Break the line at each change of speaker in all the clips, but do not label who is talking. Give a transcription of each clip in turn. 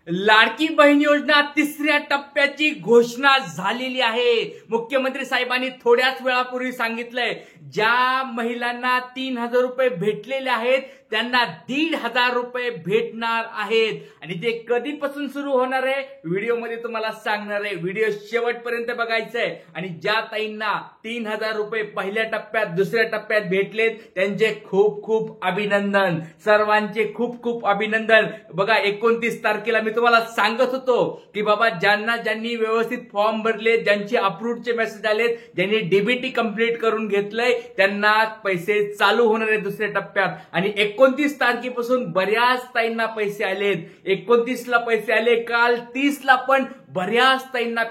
लाडकी बहीण योजना तिसऱ्या टप्प्याची घोषणा झालेली आहे। मुख्यमंत्री साहेबांनी थोड्याच वेळापूर्वी सांगितलंय, ज्या महिलांना 3,000 रुपये भेटलेले आहेत त्यांना 1,500 रुपये भेटणार आहेत। आणि ते कधीपासून सुरू होणार आहे व्हिडिओमध्ये तुम्हाला सांगणार आहे। व्हिडिओ शेवटपर्यंत बघायचा आहे। आणि ज्या ताईंना 3,000 रुपये पहिल्या टप्प्यात दुसऱ्या टप्प्यात भेटलेत त्यांचे खूप खूप अभिनंदन, सर्वांचे खूप खूप अभिनंदन। बघा 29 तारखेला मी तुम्हाला सांगत होतो की बाबा ज्यांनी व्यवस्थित फॉर्म भरले, ज्यांचे अप्रूव्डचे मेसेज आलेत, ज्यांनी डीबीटी कंप्लीट करून घेतलंय त्यांना पैसे चालू होणार आहेत दुसऱ्या टप्प्यात। आणि 29 तारखेपासून बऱ्याच ताईंना पैसे आलेत। 29 ला पैसे आले, काल 30 ला पण बऱ्याच ताईंना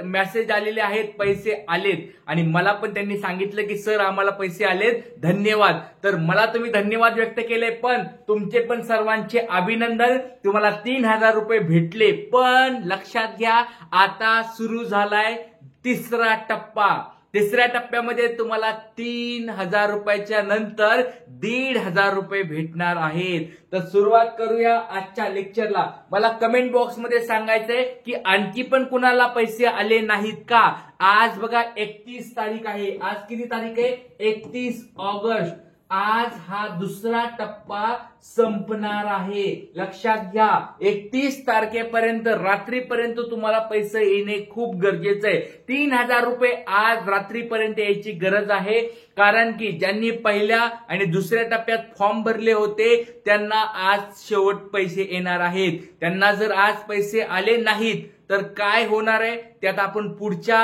मेसेज आलेले आहेत, पैसे आलेत। आणि मला पण त्यांनी सांगितलं की सर आम्हाला पैसे आलेत, धन्यवाद। तर मला तुम्ही धन्यवाद व्यक्त केले, पण तुमचे पण सर्वांचे अभिनंदन। तुम्हाला 3,000 रुपये भेटले, पण लक्षात घ्या आता सुरू झालाय तिसरा टप्पा। तिसऱ्या टप्प्यामध्ये तुम्हाला 3,000 रुपयाच्या नंतर 1,500 रुपये भेटणार आहेत। तर सुरुवात करूया आजच्या लेक्चरला। मला कमेंट बॉक्स मध्ये सांगायचंय की आणखी पण कुणाला पैसे आले नाहीत का। आज बघा 31 तारीख आहे, आज किती तारीख आहे 31 ऑगस्ट। आज हा दुसरा टप्पा संपणार आहे, लक्षात घ्या। 31 तारखेपर्यंत रात्रीपर्यंत तुम्हाला पैसे येणे खूप गरजेचं आहे। 3,000 रुपये आज रात्रीपर्यंत यायची गरज आहे, कारण की ज्यांनी पहिल्या आणि दुसऱ्या टप्प्यात फॉर्म भरले होते त्यांना आज शेवट पैसे येणार आहेत। त्यांना जर आज पैसे आले नाहीत तर काय होणार आहे त्यात आपण पुढच्या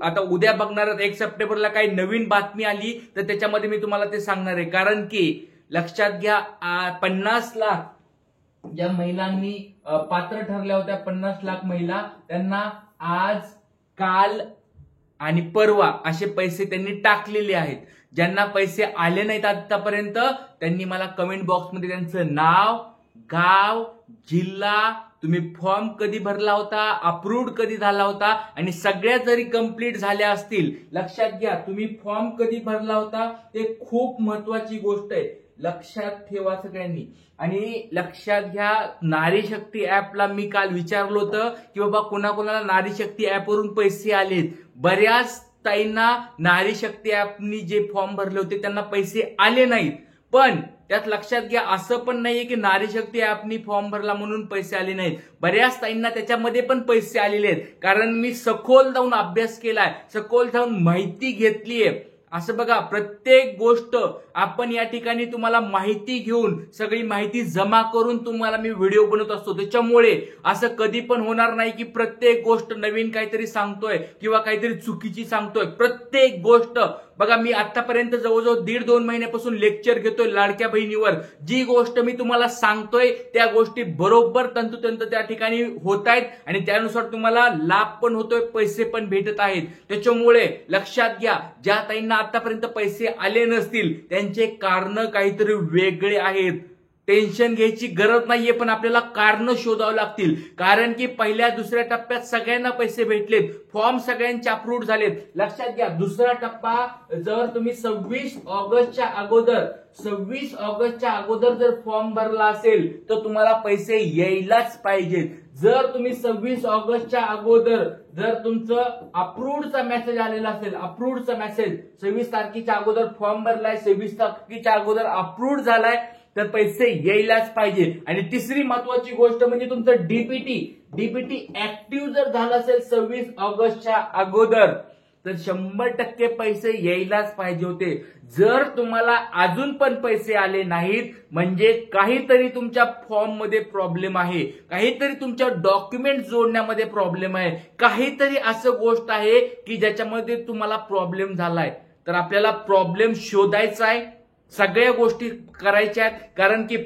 आता उद्या बघणार आहोत। 1 सप्टेंबरला काही नवीन बातमी आली तर त्याच्यामध्ये मी तुम्हाला ते सांगणार आहे। कारण की लक्षात घ्या 50 लाख ज्या महिलांनी पात्र ठरल्या होत्या, 50 लाख महिला, त्यांना आज काल आणि परवा असे पैसे त्यांनी टाकलेले आहेत। ज्यांना पैसे आले नाहीत आतापर्यंत त्यांनी मला कमेंट बॉक्समध्ये त्यांचं नाव, गाव, जिल्हा, तुम्ही फॉर्म कधी भरला होता, अप्रूव्ड कधी झाला होता, आणि सगळ्या जरी कंप्लीट झाल्या असतील, लक्षात घ्या तुम्ही फॉर्म कधी भरला होता ते खूप महत्वाची गोष्ट आहे, लक्षात ठेवा सगळ्यांनी। आणि लक्षात घ्या नारी शक्ती ऍपला मी काल विचारलं होतं की बाबा कोणाकोणाला नारी शक्ती ऍपवरून पैसे आलेत। बऱ्याच ताईंना नारी शक्ती ऍपनी जे फॉर्म भरले होते त्यांना पैसे आले नाहीत, पण त्यात लक्षात घ्या असं पण नाहीये की नारी शक्ती ऍपनी फॉर्म भरला म्हणून पैसे आले नाहीत। बऱ्याच ताईंना त्याच्यामध्ये पण पैसे आलेले आहेत, कारण मी सखोल जाऊन अभ्यास केलाय, सखोल जाऊन माहिती घेतलीये। असं बघा प्रत्येक गोष्ट आपण या ठिकाणी तुम्हाला माहिती घेऊन सगळी माहिती जमा करून तुम्हाला मी व्हिडिओ बनवत असतो। त्याच्यामुळे असं कधी पण होणार नाही की प्रत्येक गोष्ट नवीन काहीतरी सांगतोय किंवा काहीतरी चुकीची सांगतोय। प्रत्येक गोष्ट बघा मी आतापर्यंत जवळजवळ 1.5-2 महिन्यापासून लेक्चर घेतोय लाडक्या बहिणीवर। जी गोष्ट मी तुम्हाला सांगतोय त्या गोष्टी बरोबर तंतोतंत त्या ठिकाणी होत आहेत आणि त्यानुसार तुम्हाला लाभ पण होतोय, पैसे पण भेटत आहेत। त्याच्यामुळे लक्षात घ्या ज्या ताईंना आतापर्यंत पैसे आले नसतील त्यांचे कारण काहीतरी वेगळे आहेत। टेन्शन घ्यायची गरज नाहीये, पण आपल्याला कारण शोधावं लागतील। कारण की पहिल्या दुसऱ्या टप्प्यात सगळ्यांना पैसे भेटलेत, फॉर्म सगळ्यांचे अप्रूव्ड झालेत। लक्षात घ्या दुसरा टप्पा जर तुम्ही 26 ऑगस्टच्या अगोदर जर फॉर्म भरला असेल तर तुम्हाला पैसे यायलाच पाहिजेत। जर तुम्ही 26 ऑगस्टच्या अगोदर जर तुमचं अप्रूव्डचा मेसेज आलेला असेल, अप्रूव्डचा मेसेज 26 तारखेच्या अगोदर फॉर्म भरलाय, 26 तारखेच्या अगोदर अप्रूव्ड झालाय तर पैसे यायलाच पाहिजे। आणि तिसरी महत्वाची गोष्ट म्हणजे तुमचं डीबीटी ऍक्टिव्ह जर झालं असेल 26 ऑगस्टच्या अगोदर तर 100% पैसे यायलाच पाहिजे होते। जर तुम्हाला अजून पण पैसे आले नाहीत म्हणजे काहीतरी तुमच्या फॉर्म मध्ये प्रॉब्लेम आहे, काहीतरी तुमच्या डॉक्युमेंट जोडण्यामध्ये प्रॉब्लेम आहे, काहीतरी असं गोष्ट आहे की ज्याच्यामध्ये तुम्हाला प्रॉब्लेम झालाय। तर आपल्याला प्रॉब्लेम शोधायचा आहे, सगळ्या गोष्टी करायच्या आहेत। कारण की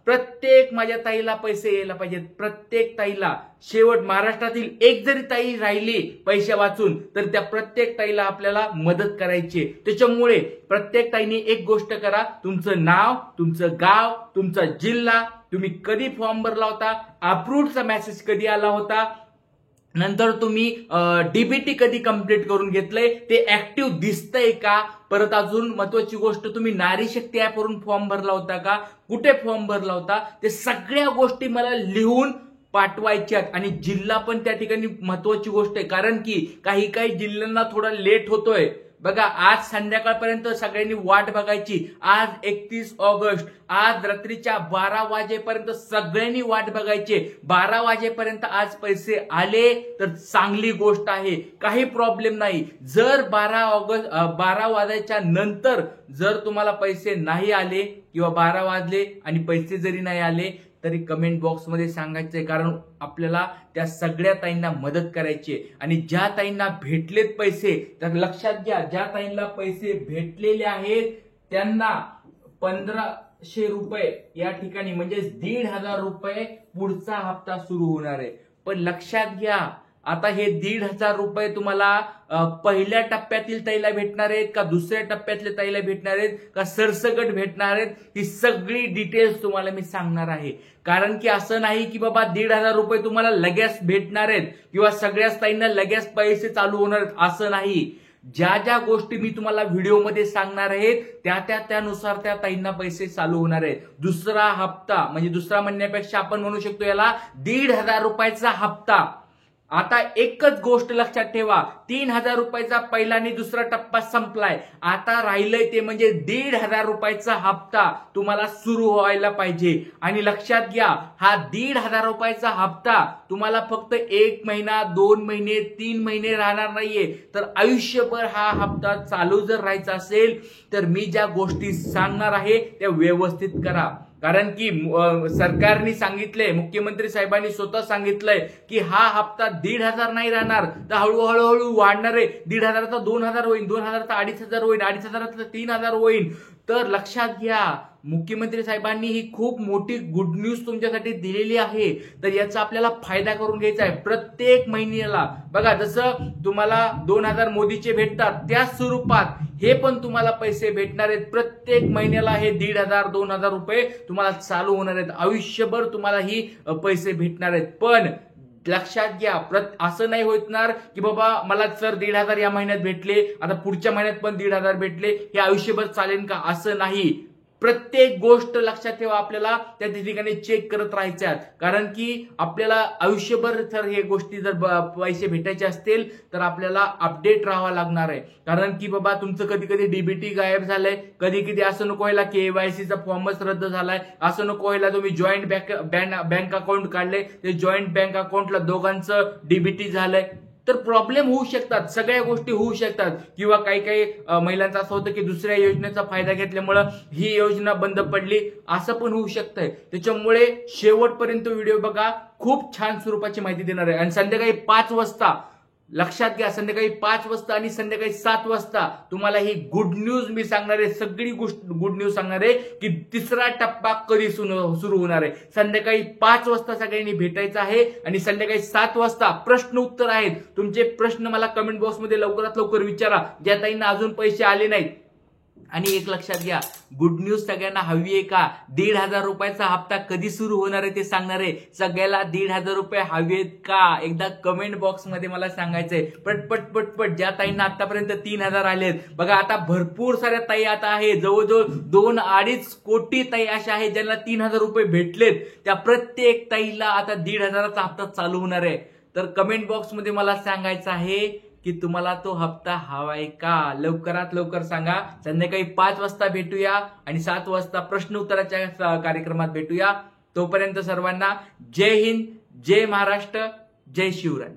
प्रत्येक माझ्या ताईला पैसे यायला पाहिजेत, प्रत्येक ताईला। शेवट महाराष्ट्रातील एक जरी ताई राहिली पैसे वाचून तर त्या प्रत्येक ताईला आपल्याला मदत करायची। त्याच्यामुळे प्रत्येक ताईने एक गोष्ट करा, तुमचं नाव, तुमचं गाव, तुमचा जिल्हा, तुम्ही कधी फॉर्म भरला होता, अप्रूव्डचा मेसेज कधी आला होता, नंतर तुम्ही डीबीटी कधी कंप्लीट करून घेतलंय, ते ऍक्टिव्ह दिसतंय का, परत अजून महत्वाची गोष्ट, तुम्ही नारी शक्ती ऍपवरून फॉर्म भरला होता का, कुठे फॉर्म भरला होता, ते सगळ्या गोष्टी मला लिहून पाठवायच्यात. आणि जिल्हा पण त्या ठिकाणी महत्वाची गोष्ट आहे, कारण की काही काही जिल्ह्यांना थोडा लेट होतोय. बघा, आज संध्याकाळपर्यंत सगळ्यांनी वाट बघायची. आज 31 ऑगस्ट, आज रात्रीच्या 12 वाजेपर्यंत सगळ्यांनी वाट बघायची. 12 वाजेपर्यंत आज पैसे आले तर चांगली गोष्ट आहे, काही प्रॉब्लेम नाही. जर 12 वाजायच्या नंतर जर तुम्हाला पैसे नाही आले किंवा 12 वाजले आणि पैसे जरी नाही आले तरी कमेंट बॉक्समध्ये सांगायचंय, कारण आपल्याला त्या सगळ्या ताईंना मदत करायची आहे. आणि ज्या ताईंना भेटलेत पैसे, तर लक्षात घ्या, ज्या ताईंना पैसे भेटलेले आहेत त्यांना 1500 रुपये या ठिकाणी म्हणजे 1500 रुपये पुढचा हप्ता सुरू होणार आहे. पण लक्षात घ्या, आता हे 1500 रुपये तुम्हाला पहिल्या टप्प्यातील ताईला भेटणार आहेत का, दुसऱ्या टप्प्यातल्या ताईला भेटणार आहेत का, सरसकट भेटणार आहेत, ही सगळी डिटेल्स तुम्हाला मी सांगणार आहे. कारण की असं नाही की बाबा 1500 रुपये तुम्हाला लगेच भेटणार आहेत किंवा सगळ्याच ताईंना लगेच पैसे चालू होणार आहेत, असं नाही. ज्या ज्या गोष्टी मी तुम्हाला व्हिडिओमध्ये सांगणार आहेत त्यानुसार त्या ताईंना पैसे चालू होणार आहेत. दुसरा हप्ता म्हणजे दुसरा म्हणण्यापेक्षा आपण म्हणू शकतो याला 1500 रुपयाचा हप्ता. आता एकच गोष्ट लक्षात ठेवा, 3000 रुपयाचा पहिला आणि दुसरा टप्पा संपलाय. आता राहिलंय ते म्हणजे 1500 रुपयाचा हप्ता तुम्हाला सुरू व्हायला पाहिजे. आणि लक्षात घ्या, हा 1500 रुपयाचा हप्ता तुम्हाला फक्त 1 महिना, 2 महिने, 3 महिने राहणार नाहीये, तर आयुष्यभर हा हप्ता चालू जर राहायचा असेल तर मी ज्या गोष्टी सांगणार आहे त्या व्यवस्थित करा. कारण की सरकारने सांगितलंय, मुख्यमंत्री साहेबांनी स्वतः सांगितलंय की हा हप्ता 1500 नाही राहणार, तर हळूहळू वाढणार आहे. 1500चा 2000 होईल, 2000चा 2500 होईल, 2500चा 3000 होईल. तर लक्षात घ्या, मुख्यमंत्री साहेबांनी ही खूप मोठी गुड न्यूज तुमच्यासाठी दिलेली आहे. तर याचा आपल्याला फायदा करून घ्यायचा आहे. प्रत्येक महिन्याला बघा, जसं तुम्हाला 2000 मोदीचे भेटतात त्या स्वरूपात हे पण तुम्हाला पैसे भेटणार आहेत. प्रत्येक महिन्याला हे 1500-2000 रुपये तुम्हाला चालू होणार आहेत. आयुष्यभर तुम्हाला ही पैसे भेटणार आहेत. पण लक्षात घ्या, असं नाही होणार की बाबा मला सर 1500 या महिन्यात भेटले, आता पुढच्या महिन्यात पण 1500 भेटले, हे आयुष्यभर चालेल का, असं नाही. प्रत्येक गोष्ट लक्षात ठेवा, आपल्याला त्या ठिकाणी चेक करत राहायचं. कारण की आपल्याला आयुष्यभर जर हे गोष्टी जर पैसे भेटायचे असतील तर आपल्याला अपडेट राहावं लागणार आहे. कारण की बाबा तुमचं कधी कधी डीबीटी गायब झालंय, कधी कधी असं नको व्हायला केवायसीचा फॉर्मच रद्द झालाय, असं नको व्हायला तुम्ही जॉईंट बँक अकाउंट काढले, ते जॉईंट बँक अकाउंटला दोघांचं डीबीटी झालंय, तर प्रॉब्लेम होऊ शकतात, सगळ्या गोष्टी होऊ शकतात. किंवा काही काही महिलांचं असं होतं की दुसऱ्या योजनेचा फायदा घेतल्यामुळं ही योजना बंद पडली, असं पण होऊ शकतंय. त्याच्यामुळे शेवटपर्यंत व्हिडिओ बघा, खूप छान स्वरूपाची माहिती देणार आहे. आणि संध्याकाळी 5 वाजता लक्षात घ्या, संध्याकाळी 5 वाजता आणि संध्याकाळी 7 वाजता तुम्हाला ही गुड न्यूज मी सांगणार आहे, सगळी गुड न्यूज सांगणार आहे की तिसरा टप्पा कधी सुरू होणार आहे. संध्याकाळी 5 वाजता सगळ्यांनी भेटायचं आहे आणि संध्याकाळी 7 वाजता प्रश्न उत्तर आहेत. तुमचे प्रश्न मला कमेंट बॉक्समध्ये लवकरात लवकर विचारा, ज्या ताईंना अजून पैसे आले नाहीत. आणि एक लक्षात घ्या, गुड न्यूज सगळ्यांना हवी आहे का, 1500 रुपयाचा हप्ता कधी सुरू होणार आहे ते सांगणार आहे. सगळ्याला 1500 रुपये हवेत का, एकदा कमेंट बॉक्समध्ये मला सांगायचंय. पटपट पटपट ज्या ताईंना आतापर्यंत 3000 आलेत बघा, आता भरपूर साऱ्या ताई आता आहे, जवळजवळ 2-2.5 कोटी ताई अशा आहेत ज्यांना 3000 रुपये भेटलेत. त्या प्रत्येक ताईला आता 1500चा हप्ता चालू होणार आहे. तर कमेंट बॉक्समध्ये मला सांगायचं आहे की तुम्हाला तो हप्ता हवाय का, लवकरात लवकर सांगा. संध्याकाळी 5 वाजता भेटूया आणि 7 वाजता प्रश्न उत्तराच्या कार्यक्रमात भेटूया. तोपर्यंत सर्वांना जय हिंद, जय महाराष्ट्र, जय शिवराय.